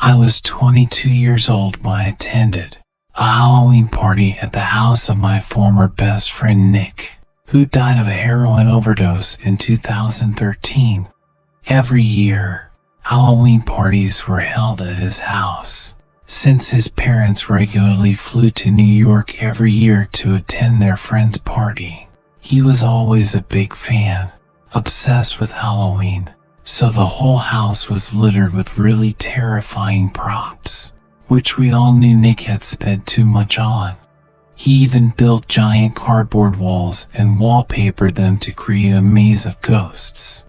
I was 22 years old when I attended a Halloween party at the house of my former best friend Nick, who died of a heroin overdose in 2013. Every year, Halloween parties were held at his house, since his parents regularly flew to New York every year to attend their friend's party. He was always a big fan, obsessed with Halloween, so the whole house was littered with really terrifying props, which we all knew Nick had spent too much on. He even built giant cardboard walls and wallpapered them to create a maze of ghosts.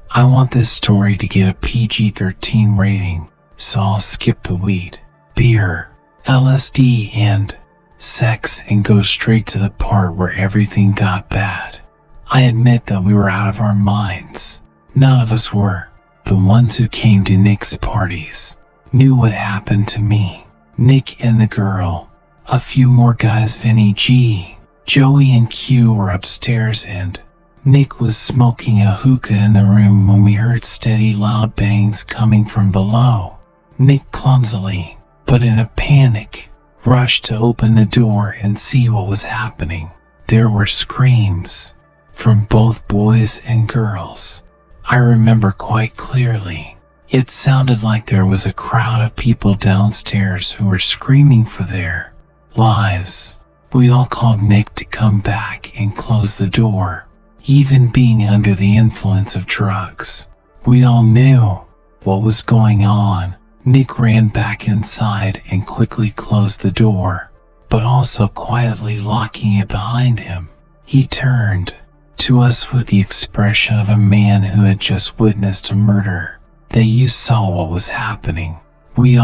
I want this story to get a PG-13 rating, so I'll skip the weed, beer, LSD, and sex and go straight to the part where everything got bad. I admit that we were out of our minds. None of us were. The ones who came to Nick's parties knew what happened to me. Nick and the girl, a few more guys, Vinny, G, Joey, and Q were upstairs, and Nick was smoking a hookah in the room when we heard steady loud bangs coming from below. Nick clumsily, but in a panic, rushed to open the door and see what was happening. There were screams from both boys and girls. I remember quite clearly. It sounded like there was a crowd of people downstairs who were screaming for their lives. We all called Nick to come back and close the door. Even being under the influence of drugs, we all knew what was going on. Nick ran back inside and quickly closed the door, but also quietly locking it behind him. He turned to us with the expression of a man who had just witnessed a murder. That you saw what was happening. We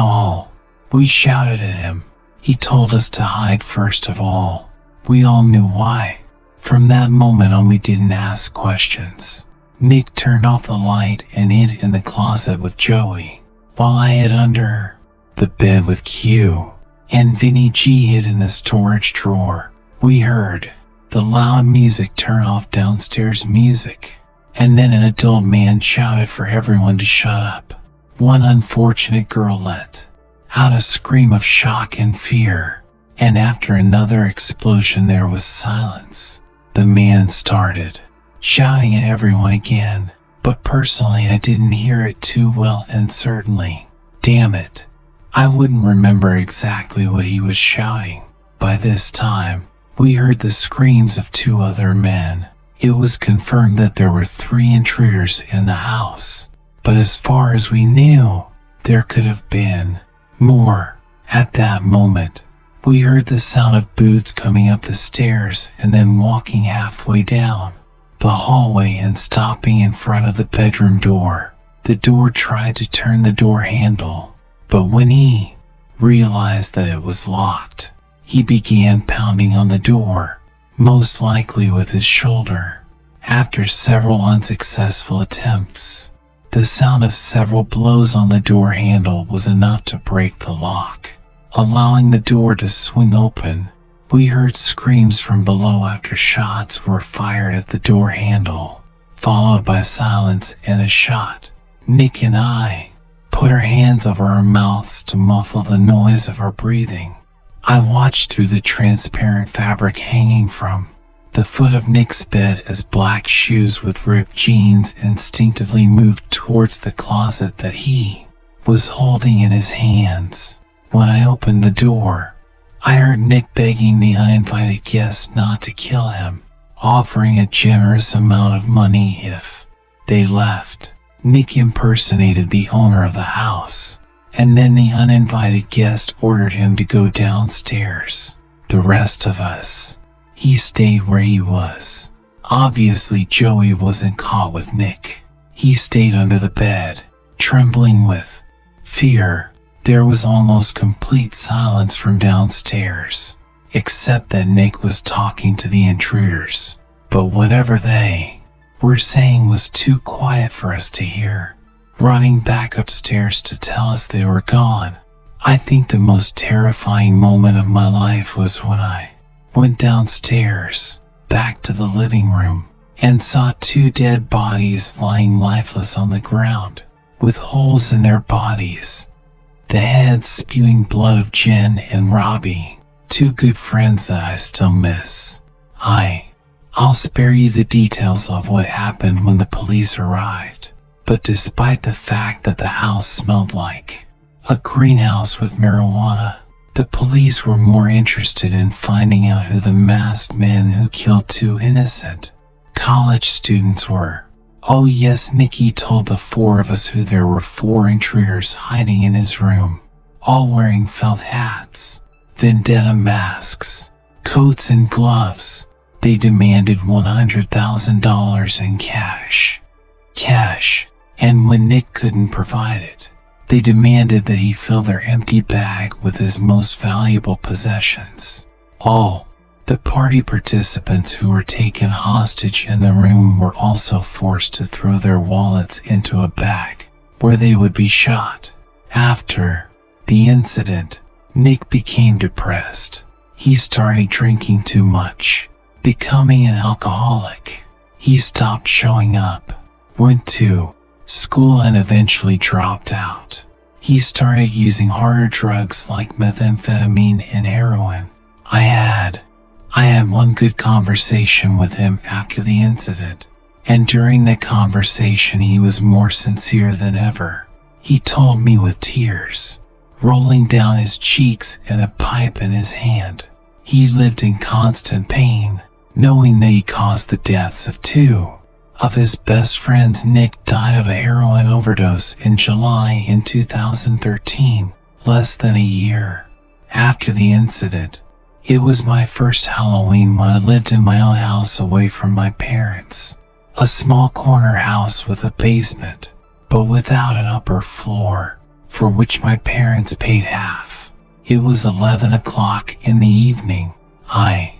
shouted at him. He told us to hide first of all. We all knew why. From that moment on, we didn't ask questions. Nick turned off the light and hid in the closet with Joey, while I hid under the bed with Q, and Vinny G hid in the storage drawer. We heard the loud music turn off downstairs music, and then an adult man shouted for everyone to shut up. One unfortunate girl let out a scream of shock and fear, and after another explosion there was silence. The man started shouting at everyone again, but personally I didn't hear it too well, and certainly, damn it, I wouldn't remember exactly what he was shouting. By this time, we heard the screams of two other men. It was confirmed that there were 3 intruders in the house, but as far as we knew, there could have been more. At that moment, we heard the sound of boots coming up the stairs and then walking halfway down the hallway and stopping in front of the bedroom door. The door tried to turn the door handle, but when he realized that it was locked, he began pounding on the door, most likely with his shoulder. After several unsuccessful attempts, the sound of several blows on the door handle was enough to break the lock, allowing the door to swing open. We heard screams from below after shots were fired at the door handle, followed by silence and a shot. Nick and I put our hands over our mouths to muffle the noise of our breathing. I watched through the transparent fabric hanging from the foot of Nick's bed as black shoes with ripped jeans instinctively moved towards the closet that he was holding in his hands. When I opened the door, I heard Nick begging the uninvited guests not to kill him, offering a generous amount of money if they left. Nick impersonated the owner of the house, and then the uninvited guest ordered him to go downstairs. The rest of us, he stayed where he was. Obviously, Joey wasn't caught with Nick. He stayed under the bed, trembling with fear. There was almost complete silence from downstairs, except that Nick was talking to the intruders. But whatever they were saying was too quiet for us to hear, running back upstairs to tell us they were gone. I think the most terrifying moment of my life was when I went downstairs, back to the living room, and saw 2 dead bodies lying lifeless on the ground, with holes in their bodies. the heads spewing blood of Jen and Robbie, two good friends that I still miss. I'll spare you the details of what happened when the police arrived, but despite the fact that the house smelled like a greenhouse with marijuana, the police were more interested in finding out who the masked men who killed two innocent college students were. Oh yes, Nicky told the four of us who there were 4 intruders hiding in his room, all wearing felt hats, vendetta masks, coats and gloves. They demanded $100,000 in cash. And when Nick couldn't provide it, they demanded that he fill their empty bag with his most valuable possessions. All the party participants who were taken hostage in the room were also forced to throw their wallets into a bag where they would be shot. After the incident, Nick became depressed. He started drinking too much, becoming an alcoholic. He stopped showing up, went to school and eventually dropped out. He started using harder drugs like methamphetamine and heroin. I had one good conversation with him after the incident, and during that conversation he was more sincere than ever. He told me with tears rolling down his cheeks and a pipe in his hand, he lived in constant pain, knowing that he caused the deaths of 2 of his best friends. Nick died of a heroin overdose in July in 2013, less than a year after the incident. It was my first Halloween when I lived in my own house away from my parents. A small corner house with a basement, but without an upper floor, for which my parents paid half. It was 11 o'clock in the evening. I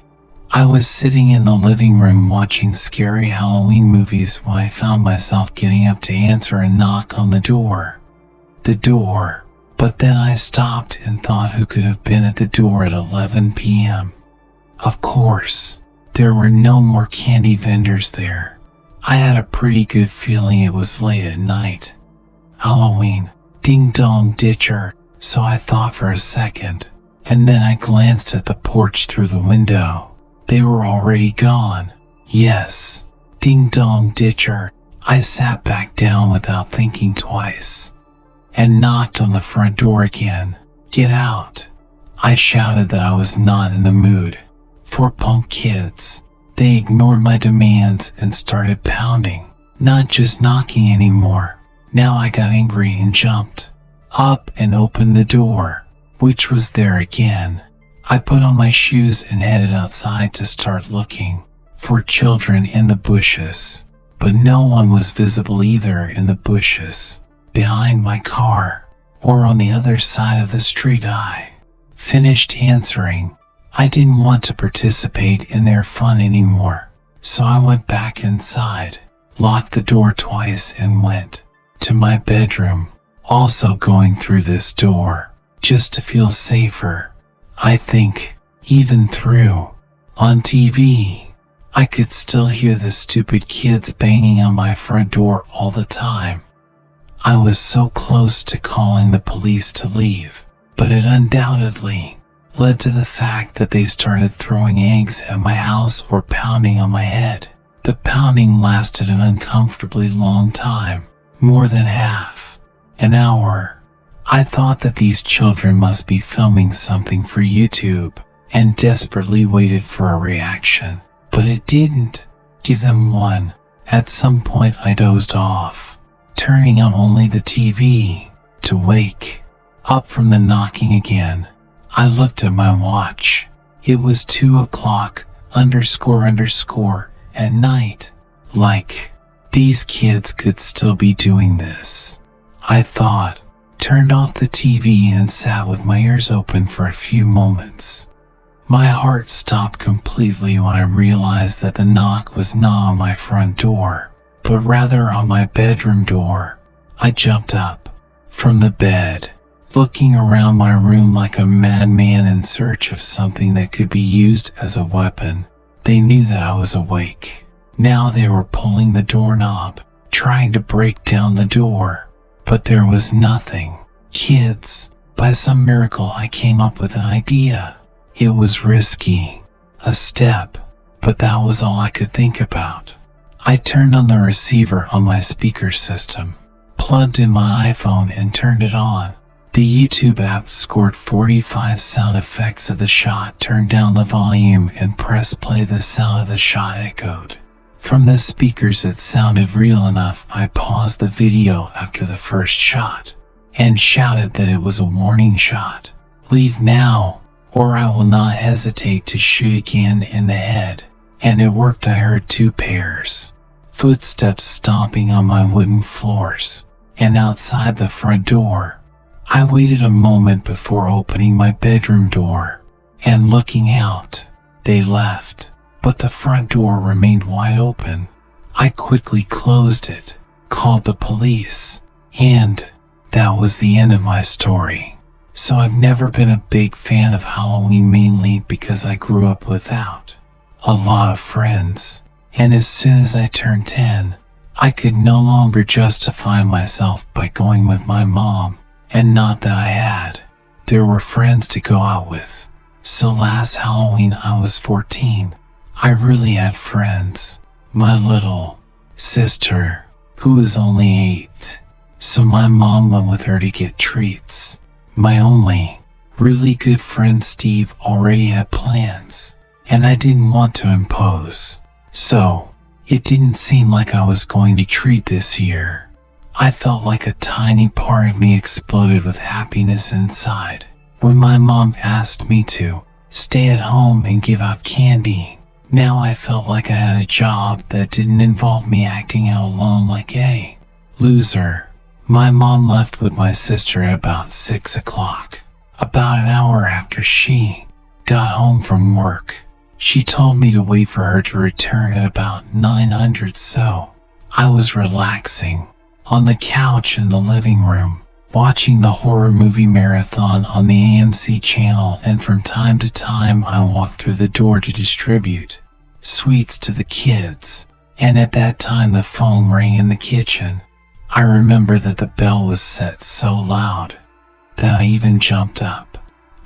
was sitting in the living room watching scary Halloween movies when I found myself getting up to answer a knock on the door. But then I stopped and thought, who could have been at the door at 11 p.m.? Of course, there were no more candy vendors there. I had a pretty good feeling it was late at night. Halloween, ding dong ditcher, so I thought for a second, and then I glanced at the porch through the window. They were already gone. Yes, ding dong ditcher. I sat back down without thinking twice and knocked on the front door again. Get out. I shouted that I was not in the mood for punk kids. They ignored my demands and started pounding, not just knocking anymore. Now I got angry and jumped up and opened the door, which was there again. I put on my shoes and headed outside to start looking for children in the bushes, but no one was visible either in the bushes, behind my car, or on the other side of the street. I finished answering. I didn't want to participate in their fun anymore, so I went back inside, locked the door twice and went to my bedroom, also going through this door, just to feel safer. I think, even through on TV, I could still hear the stupid kids banging on my front door all the time. I was so close to calling the police to leave, but it undoubtedly led to the fact that they started throwing eggs at my house or pounding on my head. The pounding lasted an uncomfortably long time, more than half an hour. I thought that these children must be filming something for YouTube and desperately waited for a reaction, but it didn't give them one. At some point I dozed off, turning on only the TV to wake up from the knocking again. I looked at my watch. It was 2 o'clock _ at night. Like, these kids could still be doing this, I thought. Turned off the TV and sat with my ears open for a few moments. My heart stopped completely when I realized that the knock was not on my front door, but rather on my bedroom door. I jumped up from the bed, looking around my room like a madman in search of something that could be used as a weapon. They knew that I was awake. Now they were pulling the doorknob, trying to break down the door. But there was nothing. Kids By some miracle, I came up with an idea. It was risky, a step, but that was all I could think about. I turned on the receiver on my speaker system, plugged in my iPhone and turned it on. The YouTube app scored 45 sound effects of the shot, turned down the volume and pressed play. The sound of the shot echoed. From the speakers it sounded real enough. I paused the video after the first shot and shouted that it was a warning shot. Leave now, or I will not hesitate to shoot again in the head. And it worked. I heard 2 pairs, footsteps stomping on my wooden floors, and outside the front door. I waited a moment before opening my bedroom door and looking out. They left, but the front door remained wide open. I quickly closed it, called the police, and that was the end of my story. So I've never been a big fan of Halloween, mainly because I grew up without a lot of friends, and as soon as I turned 10, I could no longer justify myself by going with my mom. And not that I had. There were friends to go out with. So last Halloween I was 14. I really had friends. My little sister, who is only 8. So my mom went with her to get treats. My only really good friend Steve already had plans, and I didn't want to impose. So it didn't seem like I was going to treat this year. I felt like a tiny part of me exploded with happiness inside when my mom asked me to stay at home and give out candy. Now I felt like I had a job that didn't involve me acting out alone like a loser. My mom left with my sister at about 6 o'clock, about an hour after she got home from work. She told me to wait for her to return at about 900, so I was relaxing on the couch in the living room, watching the horror movie marathon on the AMC channel, and from time to time I walked through the door to distribute sweets to the kids, and at that time the phone rang in the kitchen. I remember that the bell was set so loud that I even jumped up.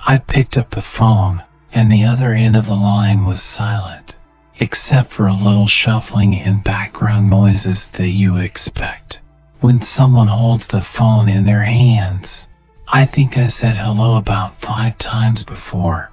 I picked up the phone, and the other end of the line was silent, except for a little shuffling and background noises that you expect when someone holds the phone in their hands. I think I said hello about 5 times before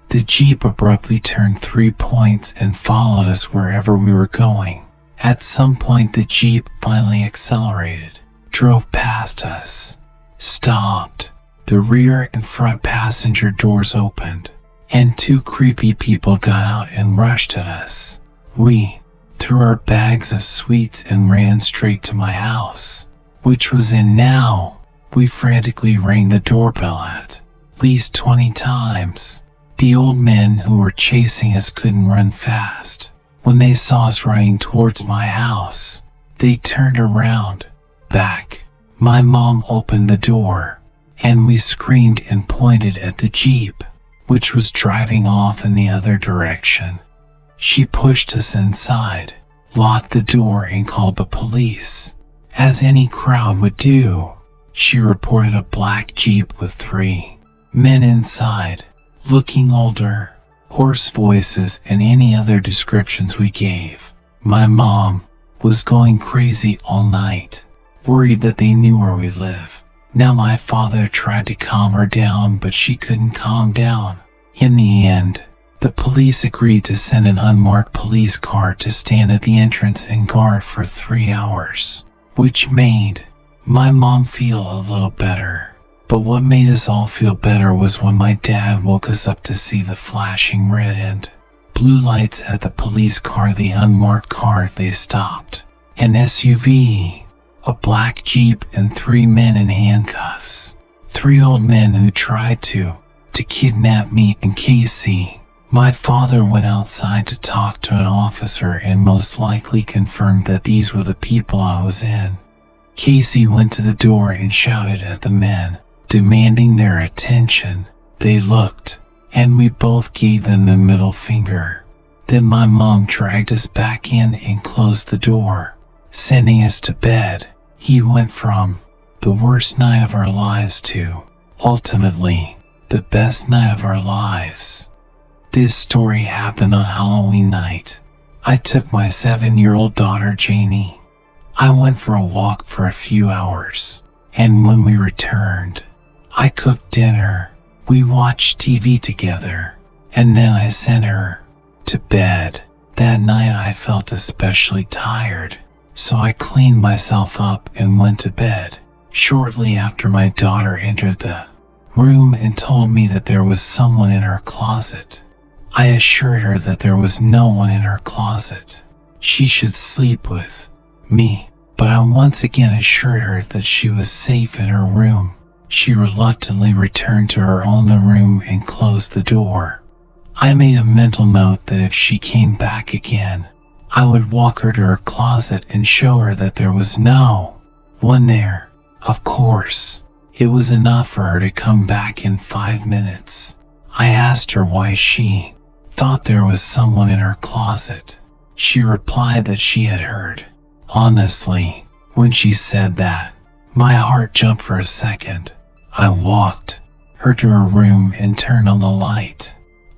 the Jeep abruptly turned 3 points and followed us wherever we were going. At some point the Jeep finally accelerated, drove past us, stopped. The rear and front passenger doors opened, and 2 creepy people got out and rushed at us. We threw our bags of sweets and ran straight to my house, which was in now. We frantically rang the doorbell at least 20 times. The old men who were chasing us couldn't run fast. When they saw us running towards my house, they turned around, back. My mom opened the door, and we screamed and pointed at the Jeep, which was driving off in the other direction. She pushed us inside, locked the door, and called the police. As any crowd would do, she reported a black Jeep with 3 men inside, looking older, hoarse voices, and any other descriptions we gave. My mom was going crazy all night, worried that they knew where we live. Now my father tried to calm her down, but she couldn't calm down. In the end, the police agreed to send an unmarked police car to stand at the entrance and guard for 3 hours, which made my mom feel a little better. But what made us all feel better was when my dad woke us up to see the flashing red and blue lights at the police car, the unmarked car. They stopped an SUV, a black Jeep, and 3 men in handcuffs. 3 old men who tried to kidnap me and Casey. My father went outside to talk to an officer and most likely confirmed that these were the people I was in. Casey went to the door and shouted at the men, demanding their attention. They looked, and we both gave them the middle finger. Then my mom dragged us back in and closed the door, sending us to bed. He went from the worst night of our lives to Ultimately, the best night of our lives. This story happened on Halloween night. I took my 7-year-old daughter Janie. I went for a walk for a few hours, and when we returned, I cooked dinner. We watched TV together, and then I sent her to bed. That night I felt especially tired, so I cleaned myself up and went to bed. Shortly after, my daughter entered the room and told me that there was someone in her closet. I assured her that there was no one in her closet. She should sleep with me, but I once again assured her that she was safe in her room. She reluctantly returned to her own room and closed the door. I made a mental note that if she came back again, I would walk her to her closet and show her that there was no one there. Of course, it was enough for her to come back in 5 minutes. I asked her why she thought there was someone in her closet. She replied that she had heard. Honestly, when she said that, my heart jumped for a second. I walked her to her room and turned on the light.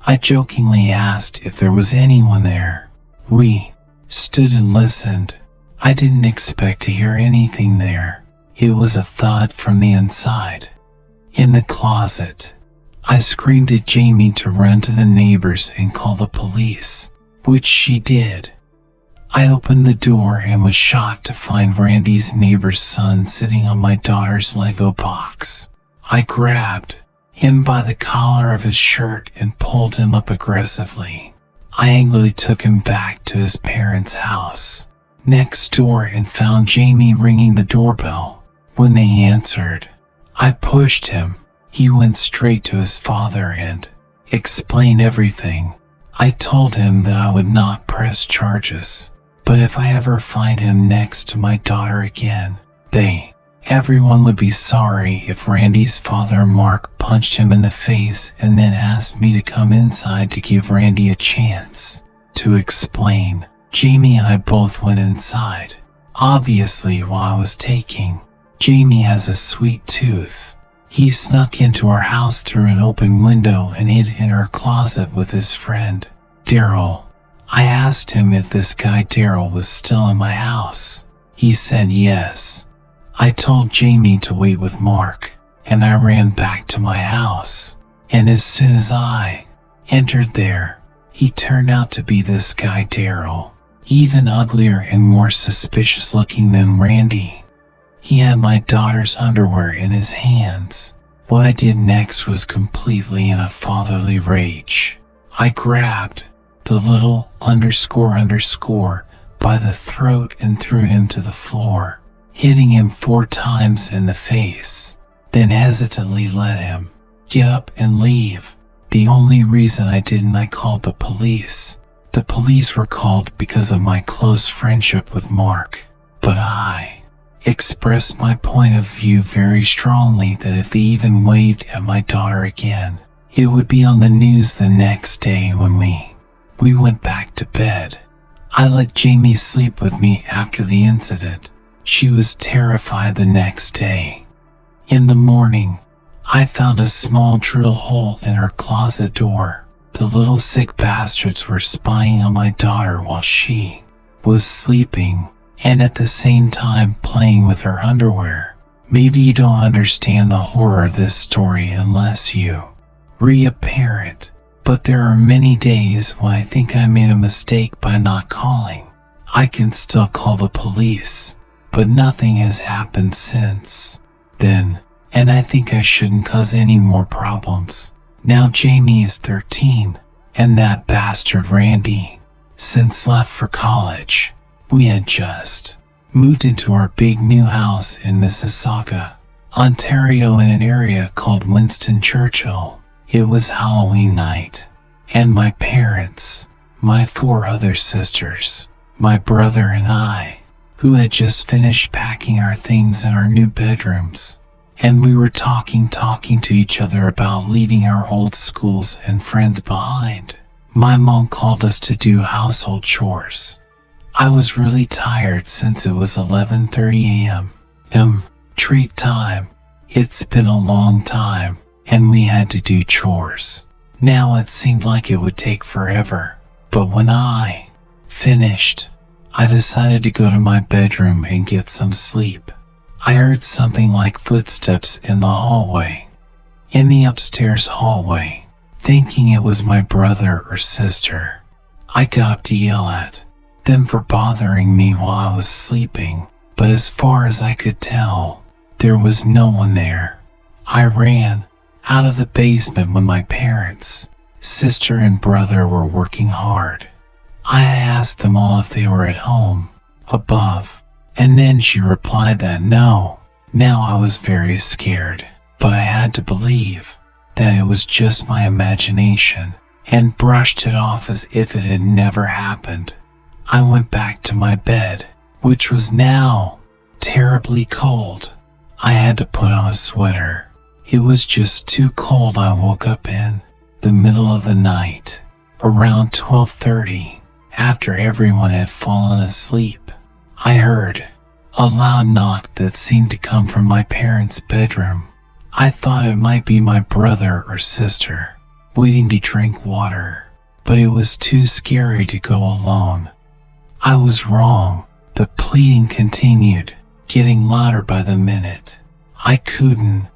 I jokingly asked if there was anyone there. We stood and listened. I didn't expect to hear anything there. It was a thud from the inside. In the closet, I screamed at Jamie to run to the neighbors and call the police, which she did. I opened the door and was shocked to find Randy's neighbor's son sitting on my daughter's Lego box. I grabbed him by the collar of his shirt and pulled him up aggressively. I angrily took him back to his parents' house next door and found Jamie ringing the doorbell. When they answered, I pushed him. He went straight to his father and explained everything. I told him that I would not press charges, but if I ever find him next to my daughter again, everyone would be sorry. If Randy's father, Mark, punched him in the face and then asked me to come inside to give Randy a chance to explain. Jamie and I both went inside. Obviously, while I was taking, Jamie has a sweet tooth. He snuck into our house through an open window and hid in her closet with his friend, Daryl. I asked him if this guy Daryl was still in my house. He said yes. I told Jamie to wait with Mark, and I ran back to my house. And as soon as I entered there, he turned out to be this guy Daryl, even uglier and more suspicious looking than Randy. He had my daughter's underwear in his hands. What I did next was completely in a fatherly rage. I grabbed the little _ by the throat and threw him to the floor, hitting him 4 times in the face, then hesitantly let him get up and leave. The only reason I didn't, I called the police. The police were called because of my close friendship with Mark, but I expressed my point of view very strongly that if they even waved at my daughter again, it would be on the news the next day. When we went back to bed, I let Jamie sleep with me after the incident. She was terrified the next day. In the morning, I found a small drill hole in her closet door. The little sick bastards were spying on my daughter while she was sleeping, and at the same time playing with her underwear. Maybe you don't understand the horror of this story unless you a parent, but there are many days when I think I made a mistake by not calling. I can still call the police, but nothing has happened since then, and I think I shouldn't cause any more problems. Now Jamie is 13, and that bastard Randy, since left for college. We had just moved into our big new house in Mississauga, Ontario, in an area called Winston Churchill. It was Halloween night, and my parents, my 4 other sisters, my brother and I, who had just finished packing our things in our new bedrooms, and we were talking to each other about leaving our old schools and friends behind. My mom called us to do household chores. I was really tired since it was 11:30 a.m. Treat time. It's been a long time, and we had to do chores. Now it seemed like it would take forever, but when I finished, I decided to go to my bedroom and get some sleep. I heard something like footsteps in the hallway. In the upstairs hallway, thinking it was my brother or sister. I got up to yell at them for bothering me while I was sleeping, but as far as I could tell, there was no one there. I ran out of the basement when my parents, sister and brother were working hard. I asked them all if they were at home, above, and then she replied that no. Now I was very scared, but I had to believe that it was just my imagination and brushed it off as if it had never happened. I went back to my bed, which was now terribly cold. I had to put on a sweater. It was just too cold. I woke up in the middle of the night, around 12:30, after everyone had fallen asleep. I heard a loud knock that seemed to come from my parents' bedroom. I thought it might be my brother or sister, waiting to drink water, but it was too scary to go alone. I was wrong. The pleading continued, getting louder by the minute. I couldn't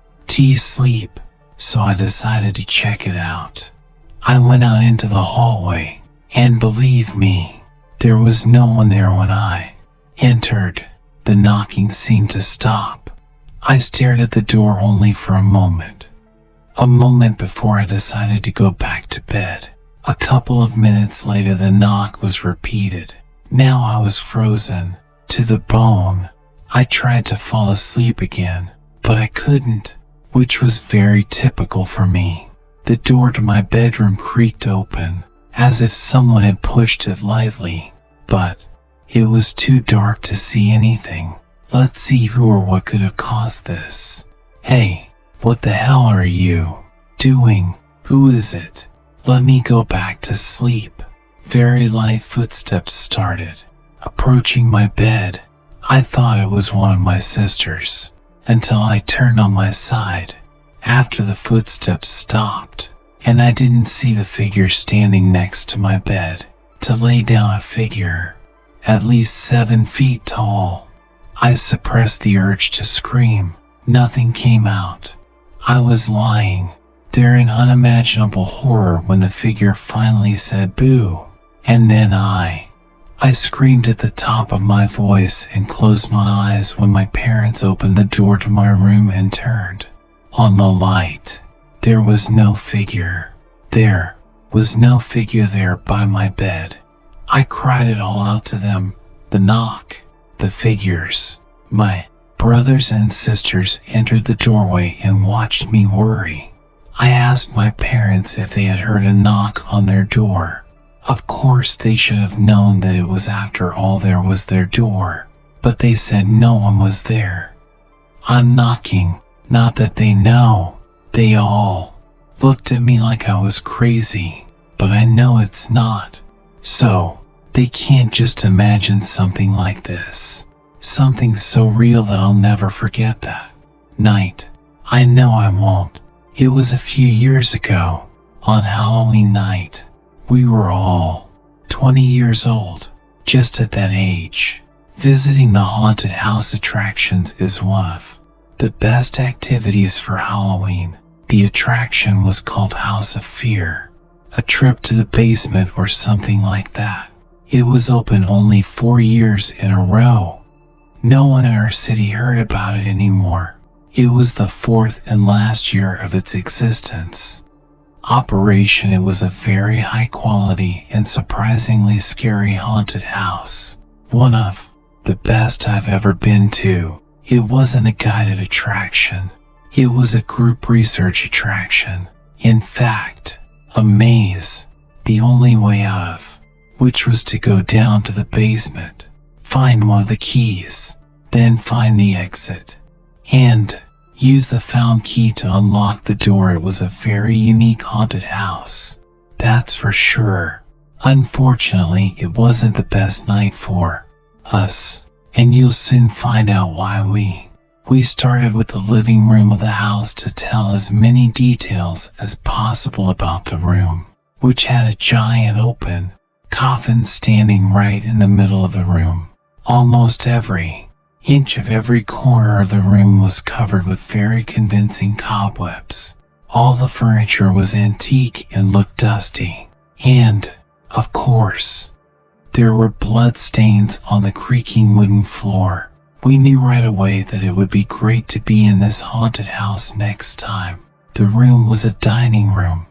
sleep, so I decided to check it out. I went out into the hallway, and believe me, there was no one there when I entered. The knocking seemed to stop. I stared at the door only for a moment before I decided to go back to bed. A couple of minutes later, the knock was repeated. Now I was frozen to the bone. I tried to fall asleep again, but I couldn't, which was very typical for me. The door to my bedroom creaked open, as if someone had pushed it lightly, but it was too dark to see anything. Let's see who or what could have caused this. Hey, what the hell are you doing? Who is it? Let me go back to sleep. Very light footsteps started approaching my bed. I thought it was one of my sisters, until I turned on my side. After the footsteps stopped, and I didn't see the figure standing next to my bed, to lay down a figure at least 7 feet tall. I suppressed the urge to scream. Nothing came out. I was lying there in unimaginable horror when the figure finally said boo, and then I screamed at the top of my voice and closed my eyes when my parents opened the door to my room and turned on the light. There was no figure. There was no figure there by my bed. I cried it all out to them. The knock, the figures. My brothers and sisters entered the doorway and watched me worry. I asked my parents if they had heard a knock on their door. Of course they should have known that it was after all there was their door, but they said no one was there. I'm knocking, not that they know. They all looked at me like I was crazy, but I know it's not. So, they can't just imagine something like this. Something so real that I'll never forget that night. I know I won't. It was a few years ago, on Halloween night. We were all 20 years old, just at that age. Visiting the haunted house attractions is one of the best activities for Halloween. The attraction was called House of Fear, a trip to the basement or something like that. It was open only 4 years in a row. No one in our city heard about it anymore. It was the 4th and last year of its existence. Operation. It was a very high quality and surprisingly scary haunted house. One of the best I've ever been to. It wasn't a guided attraction. It was a group research attraction. In fact, a maze. The only way out of which was to go down to the basement, find one of the keys, then find the exit, and use the found key to unlock the door. It was a very unique haunted house, that's for sure. Unfortunately, it wasn't the best night for us, and you'll soon find out why. We We started with the living room of the house to tell as many details as possible about the room, which had a giant open coffin standing right in the middle of the room. Almost every inch of every corner of the room was covered with very convincing cobwebs. All the furniture was antique and looked dusty. And, of course, there were blood stains on the creaking wooden floor. We knew right away that it would be great to be in this haunted house next time. The room was a dining room,